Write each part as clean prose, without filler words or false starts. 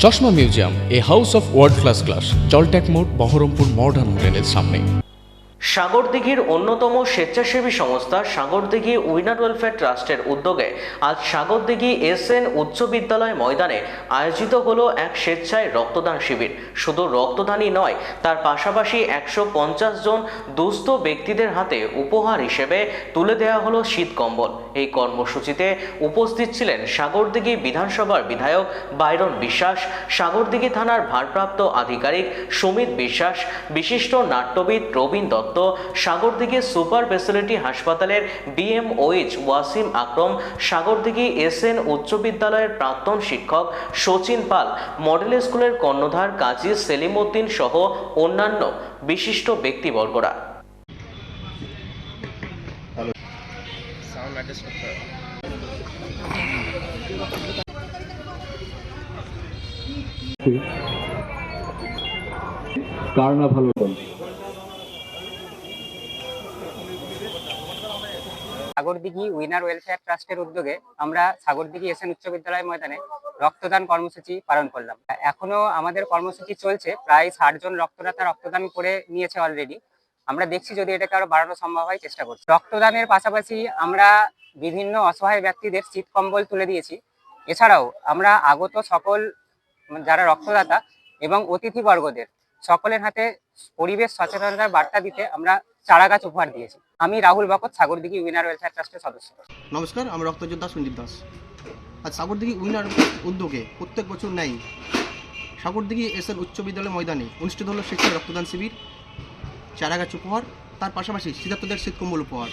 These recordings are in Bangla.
চশমা museum, a house of world class, জলট্যাক মোড়, বহরমপুর মডার্ন হোটেলের সামনে। সাগরদিঘির অন্যতম স্বেচ্ছাসেবী সংস্থা সাগরদিঘি উইনার ওয়েলফেয়ার ট্রাস্টের উদ্যোগে আজ সাগরদিঘি এসএন উচ্চ বিদ্যালয় ময়দানে আয়োজিত হলো এক স্বেচ্ছায় রক্তদান শিবির। শুধু রক্তদানই নয়, তার পাশাপাশি 150 জন দুস্থ ব্যক্তিদের হাতে উপহার হিসেবে তুলে দেওয়া হলো শীত কম্বল। এই কর্মসূচিতে উপস্থিত ছিলেন সাগরদিঘি বিধানসভার বিধায়ক বাইরন বিশ্বাস, সাগরদিঘি থানার ভারপ্রাপ্ত আধিকারিক সুমিত বিশ্বাস, বিশিষ্ট নাট্যবিদ প্রবীণ দত্ত, সাগরদিঘি সুপার স্পেশালিটি হাসপাতালের বিএমওএইচ ওয়াসিম আকরম, সাগরদিঘি এসএন উচ্চ বিদ্যালয়ের প্রাক্তন শিক্ষক শচীন পাল, মডেল স্কুলের কর্ণধার কাজী সেলিম উদ্দিন সহ অন্যান্য বিশিষ্ট ব্যক্তিবর্গরা। সাগরদিঘি উইনার ওয়েলফেয়ার ট্রাস্টের উদ্যোগে আমরা সাগরদিঘি এসএন উচ্চ বিদ্যালয় ময়দানে রক্তদান কর্মসূচি পালন করলাম। এখনো আমাদের কর্মসূচি চলছে, প্রায় 60 জন রক্তদাতা রক্তদান করে নিয়েছে অলরেডি। আমরা দেখছি যদি এটাকে আরো বাড়ানো সম্ভব হয় চেষ্টা করছি। রক্তদানের পাশাপাশি আমরা বিভিন্ন অসহায় ব্যক্তিদের শীত কম্বল তুলে দিয়েছি। এছাড়াও আমরা আগত সকল যারা রক্তদাতা এবং অতিথিবর্গদের সকলের হাতে পরিবেশ সচেতনতার বার্তা দিতে আমরা চারা গাছ উপহার দিয়েছি। আমি রাহুল বকত, সাগরদিঘি উইনার ওয়েলফেয়ার ট্রাস্টের সদস্য। নমস্কার, আমি রক্তযোদ্ধা সঞ্জীব দাস। আজ সাগরদিঘি উইনার উদ্যোগে প্রত্যেক বছর নেই সাগরদিঘি এসএন উচ্চ বিদ্যালয় ময়দানে অনুষ্ঠিত হলো স্বেচ্ছায় রক্তদান শিবির, চারা গাছ উপহার, তার পাশাপাশি শীতার্তদের শীতকম্বল উপহার।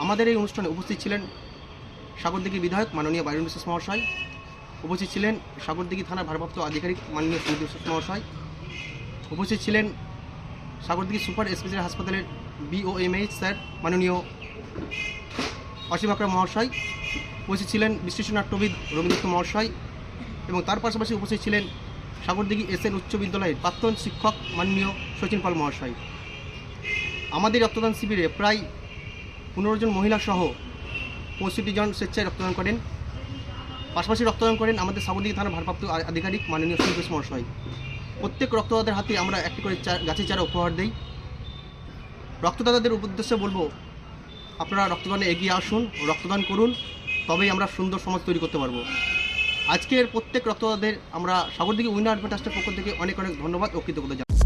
আমাদের এই অনুষ্ঠানে উপস্থিত ছিলেন সাগরদিঘি বিধায়ক মাননীয় বাইরন বিশ্বাস মহাশয়, উপস্থিত ছিলেন সাগরদিঘি থানার ভারপ্রাপ্ত আধিকারিক মাননীয় সুমিত বিশ্বাস মহাশয়, উপস্থিত ছিলেন সাগরদিঘি সুপার স্পেশালিটি হাসপাতালের বিওএমএইচ স্যার মাননীয় অসীম আকরম মহাশয়, উপস্থিত ছিলেন বিশিষ্ট নাট্যবিদ রবীন্দ্র দত্ত মহাশয় এবং তার পাশাপাশি উপস্থিত ছিলেন সাগরদিঘি এসএন উচ্চ বিদ্যালয়ের প্রাক্তন শিক্ষক মাননীয় শচীন পাল মহাশয়। আমাদের রক্তদান শিবিরে প্রায় 15 জন মহিলা সহ 65 জন স্বেচ্ছায় রক্তদান করেন। পাশাপাশি রক্তদান করেন আমাদের সাগরদিঘি থানার ভারপ্রাপ্ত আধিকারিক মাননীয় সুমিত বিশ্বাস মহাশয়। প্রত্যেক রক্তদাতাদের হাতে আমরা একটি করে গাছের চারা উপহার দিই। রক্তদাতাদের উদ্দেশ্যে বলবো, আপনারা রক্তদানে এগিয়ে আসুন, রক্তদান করুন, তবেই আমরা সুন্দর সমাজ তৈরি করতে পারবো। আজকের প্রত্যেক রক্তদাতাদের আমরা সাগরদিঘি উইনার ওয়েলফেয়ার ট্রাস্টের পক্ষ থেকে অনেক অনেক ধন্যবাদ ও কৃতজ্ঞতা জানাই।